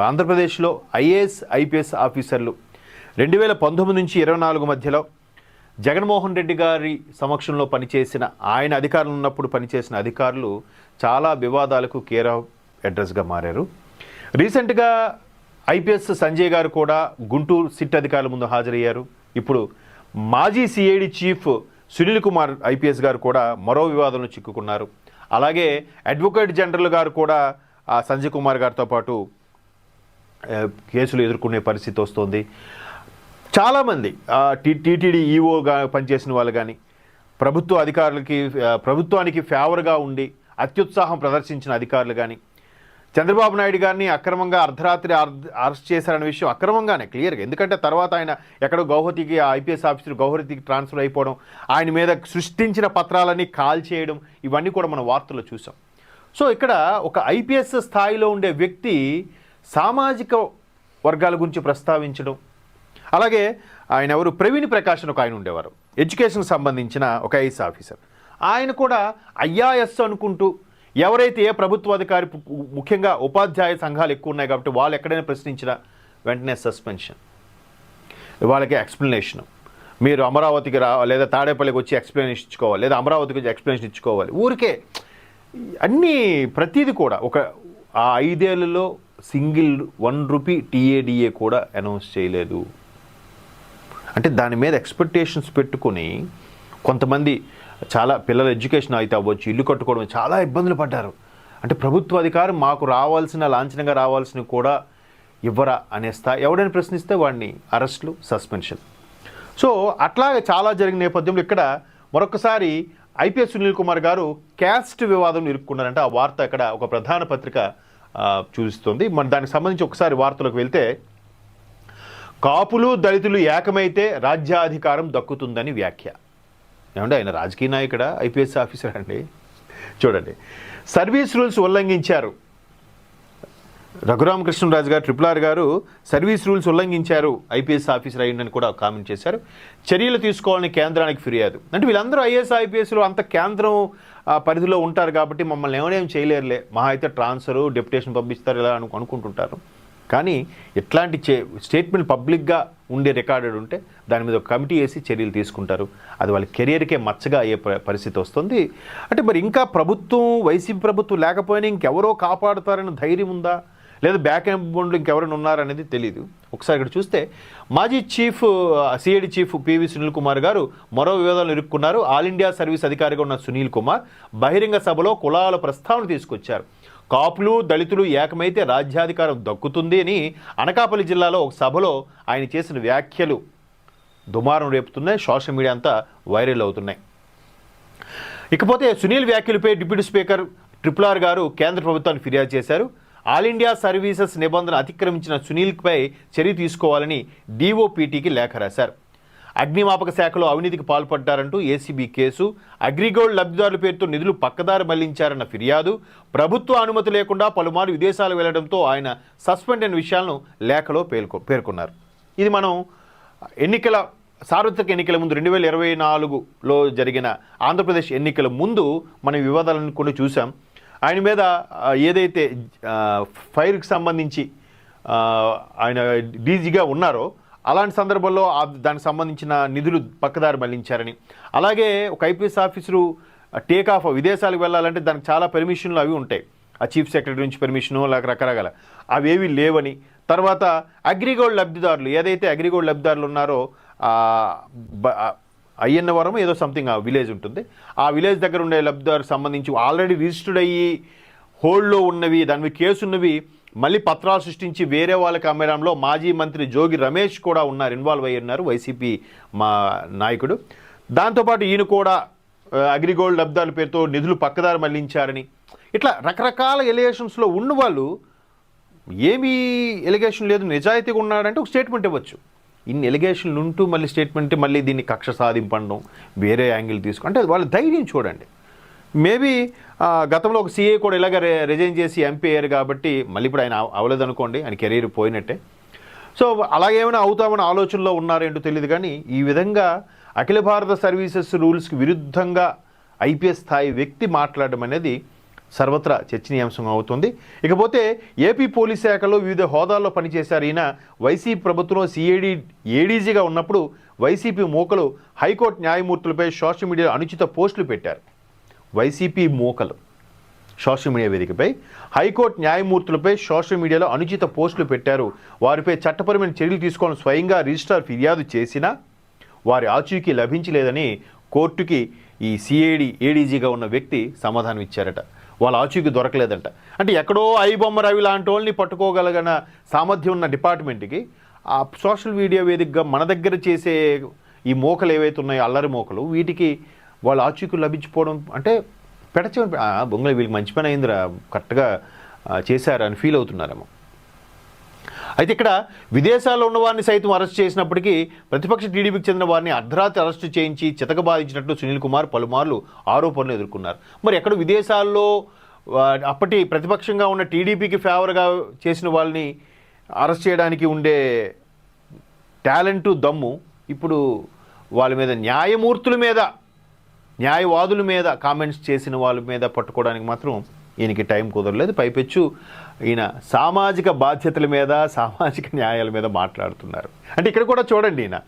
ఆంధ్రప్రదేశ్లో IAS IPS ఆఫీసర్లు 2019 నుంచి 24 మధ్యలో జగన్మోహన్ రెడ్డి గారి సమక్షంలో పనిచేసిన ఆయన అధికారులు ఉన్నప్పుడు పనిచేసిన అధికారులు చాలా వివాదాలకు కేర్ ఆఫ్ అడ్రస్గా మారారు. రీసెంట్గా ఐపీఎస్ సంజయ్ గారు కూడా గుంటూరు సిట్ అధికారుల ముందు హాజరయ్యారు. ఇప్పుడు మాజీ CID chief Sunil Kumar IPS గారు కూడా మరో వివాదంలో చిక్కుకున్నారు. అలాగే అడ్వకేట్ జనరల్ గారు కూడా సంజయ్ కుమార్ గారితో పాటు కేసులు ఎదుర్కొనే పరిస్థితి వస్తుంది. చాలామంది టీటీడీ ఈఓగా పనిచేసిన వాళ్ళు కానీ ప్రభుత్వానికి ఫేవర్గా ఉండి అత్యుత్సాహం ప్రదర్శించిన అధికారులు కానీ చంద్రబాబు నాయుడు గారిని అక్రమంగా అర్ధరాత్రి అరెస్ట్ చేశారనే విషయం అక్రమంగానే క్లియర్గా, ఎందుకంటే తర్వాత ఆయన ఎక్కడో గౌహతికి ఐపీఎస్ ఆఫీసర్ గౌహతికి ట్రాన్స్ఫర్ అయిపోవడం, ఆయన మీద సృష్టించిన పత్రాలన్నీ కాల్ చేయడం, ఇవన్నీ కూడా మనం వార్తల్లో చూసాం. సో ఇక్కడ ఒక ఐపీఎస్ స్థాయిలో ఉండే వ్యక్తి సామాజిక వర్గాల గురించి ప్రస్తావించడం, అలాగే ఆయన ఎవరు ప్రవీణ్ ప్రకాష్ అని ఒక ఆయన ఉండేవారు, ఎడ్యుకేషన్కి సంబంధించిన ఒక ఐఏఎస్ ఆఫీసర్, ఆయన కూడా ఐఆర్ఎస్ అనుకుంటూ ఎవరైతే ఏ ప్రభుత్వ అధికారి ముఖ్యంగా ఉపాధ్యాయ సంఘాలు ఎక్కువ ఉన్నాయి కాబట్టి వాళ్ళు ఎక్కడైనా ప్రశ్నించినా వెంటనే సస్పెన్షన్, వాళ్ళకి ఎక్స్ప్లెనేషన్, మీరు అమరావతికి లేదా తాడేపల్లికి వచ్చి ఎక్స్ప్లెనేషన్ ఇచ్చుకోవాలి, లేదా అమరావతికి వచ్చి ఎక్స్ప్లెనేషన్ ఇచ్చుకోవాలి, ఊరికే అన్నీ ప్రతిదీ కూడా ఒక ఆ 5 ఏళ్లలో సింగిల్ ₹1 టీఏడిఏ కూడా అనౌన్స్ చేయలేదు. అంటే దాని మీద ఎక్స్పెక్టేషన్స్ పెట్టుకొని కొంతమంది చాలా పిల్లల ఎడ్యుకేషన్ అయితే అవ్వచ్చు, ఇల్లు కట్టుకోవడం చాలా ఇబ్బందులు పడ్డారు. అంటే ప్రభుత్వ అధికారం మాకు రావాల్సిన లాంఛనంగా రావాల్సిన కూడా ఇవ్వరా అనే స్థాయి, ఎవడైనా ప్రశ్నిస్తే వాడిని అరెస్టులు, సస్పెన్షన్. సో అట్లాగే చాలా జరిగిన నేపథ్యంలో ఇక్కడ మరొకసారి ఐపీఎస్ సునీల్ కుమార్ గారు క్యాస్ట్ వివాదం ఇరుక్కున్నారంటే ఆ వార్త ఇక్కడ ఒక ప్రధాన పత్రిక చూపిస్తుంది. మరి దానికి సంబంధించి ఒకసారి వార్తలకు వెళ్తే, కాపులు దళితులు ఏకమైతే రాజ్యాధికారం దక్కుతుందని వ్యాఖ్య. ఏమంటే ఆయన రాజకీయ నాయకుడా, ఐపీఎస్ ఆఫీసర్ అండి? చూడండి, సర్వీస్ రూల్స్ ఉల్లంఘించారు. రఘురామకృష్ణరాజు గారు RRR గారు సర్వీస్ రూల్స్ ఉల్లంఘించారు, ఐపీఎస్ ఆఫీసర్ అయ్యిందని కూడా కామెంట్ చేశారు. చర్యలు తీసుకోవాలని కేంద్రానికి ఫిర్యాదు. అంటే వీళ్ళందరూ ఐఏఎస్ ఐపీఎస్లు అంత కేంద్రం పరిధిలో ఉంటారు కాబట్టి మమ్మల్ని ఏమనేం చేయలేరులే, మహా అయితే ట్రాన్స్ఫర్ డెప్యుటేషన్ పంపిస్తారు ఇలా అనుకుంటుంటారు. కానీ ఇట్లాంటి స్టేట్మెంట్ పబ్లిక్గా ఉండే రికార్డెడ్ ఉంటే దాని మీద ఒక కమిటీ వేసి చర్యలు తీసుకుంటారు. అది వాళ్ళ కెరియర్కే మచ్చగా అయ్యే పరిస్థితి వస్తుంది. అంటే మరి ఇంకా ప్రభుత్వం, వైసీపీ ప్రభుత్వం లేకపోయినా ఇంకెవరో కాపాడుతారని ధైర్యం ఉందా, లేదా బ్యాక్ ఎండ్ ఇంకెవరైనా ఉన్నారనేది తెలియదు. ఒకసారి ఇక్కడ చూస్తే మాజీ CID chief PV Sunil Kumar గారు మరో వివాదాలు ఇరుక్కున్నారు. ఆల్ ఇండియా సర్వీస్ అధికారిగా ఉన్న సునీల్ కుమార్ బహిరంగ సభలో కులాల ప్రస్తావన తీసుకొచ్చారు. కాపులు దళితులు ఏకమైతే రాజ్యాధికారం దక్కుతుంది అని అనకాపల్లి జిల్లాలో ఒక సభలో ఆయన చేసిన వ్యాఖ్యలు దుమారం రేపుతున్నాయి, సోషల్ మీడియా అంతా వైరల్ అవుతున్నాయి. ఇకపోతే సునీల్ వ్యాఖ్యలపై డిప్యూటీ స్పీకర్ RRR గారు కేంద్ర ప్రభుత్వాన్ని ఫిర్యాదు చేశారు. ఆల్ ఇండియా సర్వీసెస్ నిబంధన అతిక్రమించిన సునీల్పై చర్య తీసుకోవాలని DOPTకి లేఖ రాశారు. అగ్నిమాపక శాఖలో అవినీతికి పాల్పడ్డారంటూ ఏసీబీ కేసు, అగ్రిగోల్డ్ లబ్ధిదారుల పేరుతో నిధులు పక్కదారి మళ్లించారన్న ఫిర్యాదు, ప్రభుత్వ అనుమతి లేకుండా పలుమార్లు విదేశాలు వెళ్లడంతో ఆయన సస్పెండ్ అయిన విషయాలను లేఖలో పేర్కొన్నారు. ఇది మనం సార్వత్రిక ఎన్నికల ముందు 2024లో జరిగిన ఆంధ్రప్రదేశ్ ఎన్నికల ముందు మనం వివాదాలను కూడా చూసాం. ఆయన మీద ఏదైతే ఫైర్కి సంబంధించి ఆయన డీజీగా ఉన్నారో అలాంటి సందర్భంలో దానికి సంబంధించిన నిధులు పక్కదారి మళ్లించారని, అలాగే ఒక ఐపీఎస్ ఆఫీసరు టేక్ ఆఫ్ విదేశాలకు వెళ్ళాలంటే దానికి చాలా పర్మిషన్లు అవి ఉంటాయి, ఆ చీఫ్ సెక్రటరీ నుంచి పర్మిషను రకరకాల అవేవి లేవని, తర్వాత అగ్రిగోల్డ్ లబ్ధిదారులు ఏదైతే అగ్రిగోల్డ్ లబ్ధిదారులు ఉన్నారో అయ్యన్నవరం ఏదో సంథింగ్ ఆ విలేజ్ ఉంటుంది, ఆ విలేజ్ దగ్గర ఉండే లబ్ధిదారు సంబంధించి ఆల్రెడీ రిజిస్టర్డ్ అయ్యి హోల్డ్లో ఉన్నవి, దాని మీద కేసు ఉన్నవి మళ్ళీ పత్రాలు సృష్టించి వేరే వాళ్ళకి అమ్మడంలో మాజీ మంత్రి జోగి రమేష్ కూడా ఇన్వాల్వ్ అయ్యి ఉన్నారు, వైసీపీ మా నాయకుడు. దాంతోపాటు ఈయన కూడా అగ్రిగోల్డ్ లబ్ధాల పేరుతో నిధులు పక్కదారి మళ్లించారని, ఇట్లా రకరకాల ఎలిగేషన్స్లో ఉన్న వాళ్ళు ఏమీ ఎలిగేషన్ లేదు నిజాయితీగా ఉన్నాడంటే ఒక స్టేట్మెంట్ ఇవ్వచ్చు. ఇన్ని ఎలిగేషన్లు ఉంటూ మళ్ళీ స్టేట్మెంట్, మళ్ళీ దీన్ని కక్ష సాధింపడం, వేరే యాంగిల్ తీసుకుంటే వాళ్ళ ధైర్యం చూడండి. మేబీ గతంలో ఒక సీఏ కూడా ఇలాగ రిజైన్ చేసి ఎంపీ అయ్యారు కాబట్టి మళ్ళీ ఇప్పుడు ఆయన అవ్వలేదనుకోండి, ఆయన కెరీర్ పోయినట్టే. సో అలాగేమైనా అవుతామని ఆలోచనలో ఉన్నారేంటో తెలియదు. కానీ ఈ విధంగా అఖిల భారత సర్వీసెస్ రూల్స్కి విరుద్ధంగా ఐపీఎస్ స్థాయి వ్యక్తి మాట్లాడడం అనేది సర్వత్రా చర్చనీయాంశం అవుతుంది. ఇకపోతే ఏపీ పోలీస్ శాఖలో వివిధ హోదాల్లో పనిచేశారు ఈయన. వైసీపీ ప్రభుత్వంలో ఏడీజీగా ఉన్నప్పుడు వైసీపీ మూకలు హైకోర్టు న్యాయమూర్తులపై సోషల్ మీడియాలో అనుచిత పోస్టులు పెట్టారు. వైసీపీ మూకలు సోషల్ మీడియా వేదికపై హైకోర్టు న్యాయమూర్తులపై సోషల్ మీడియాలో అనుచిత పోస్టులు పెట్టారు. వారిపై చట్టపరమైన చర్యలు తీసుకోవాలని స్వయంగా రిజిస్ట్రార్ ఫిర్యాదు చేసినా వారి ఆచూకీ లభించలేదని కోర్టుకి ఈ ఏడీజీగా ఉన్న వ్యక్తి సమాధానం ఇచ్చారట. వాళ్ళ ఆచూకీ దొరకలేదంట. అంటే ఎక్కడో ఐబొమ్మ రవి లాంటి వాళ్ళని పట్టుకోగలిగిన సామర్థ్యం ఉన్న డిపార్ట్మెంట్కి ఆ సోషల్ మీడియా వేదికగా మన దగ్గర చేసే ఈ మోకలు ఏవైతే ఉన్నాయో అల్లరి మోకలు, వీటికి వాళ్ళ ఆచూకీ లభించిపోవడం అంటే బొంగళి వీళ్ళకి మంచి పని అయిందిరా, కరెక్ట్గా చేశారు అని ఫీల్ అవుతున్నారేమో. అయితే ఇక్కడ విదేశాల్లో ఉన్న వారిని సైతం అరెస్ట్ చేసినప్పటికీ ప్రతిపక్ష టీడీపీకి చెందిన వారిని అర్ధరాత్రి అరెస్టు చేయించి చితకబాదించినట్టు సునీల్ కుమార్ పలుమార్లు ఆరోపణలు ఎదుర్కొన్నారు. మరి ఎక్కడ విదేశాల్లో అప్పటి ప్రతిపక్షంగా ఉన్న టీడీపీకి ఫేవర్గా చేసిన వాళ్ళని అరెస్ట్ చేయడానికి ఉండే టాలెంటు దమ్ము ఇప్పుడు వాళ్ళ మీద న్యాయమూర్తుల మీద న్యాయవాదుల మీద కామెంట్స్ చేసిన వాళ్ళ మీద పట్టుకోవడానికి మాత్రం ఈయనకి టైం కుదరలేదు. పైపెచ్చు ఈయన సామాజిక బాధ్యతల మీద సామాజిక న్యాయాల మీద మాట్లాడుతున్నారు. అంటే ఇక్కడ కూడా చూడండి, ఈయన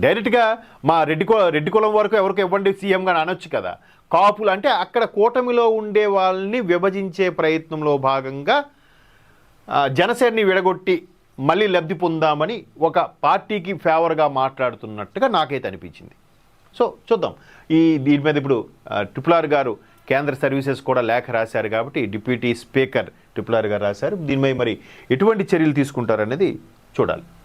డైరెక్ట్గా మా రెడ్డి కులం వరకు ఎవరికి ఇవ్వండి సీఎంగా అనొచ్చు కదా. కాపులు అంటే అక్కడ కూటమిలో ఉండే వాళ్ళని విభజించే ప్రయత్నంలో భాగంగా జనసేనని విడగొట్టి మళ్ళీ లబ్ధి పొందామని ఒక పార్టీకి ఫేవర్గా మాట్లాడుతున్నట్టుగా నాకైతే అనిపించింది. సో చూద్దాం. దీని మీద ఇప్పుడు ట్రిపుల్ గారు కేంద్ర సర్వీసెస్ కూడా లేఖ రాశారు కాబట్టి డిప్యూటీ స్పీకర్ ట్రిపుల్ గారు రాశారు. దీనిపై మరి ఎటువంటి చర్యలు తీసుకుంటారనేది చూడాలి.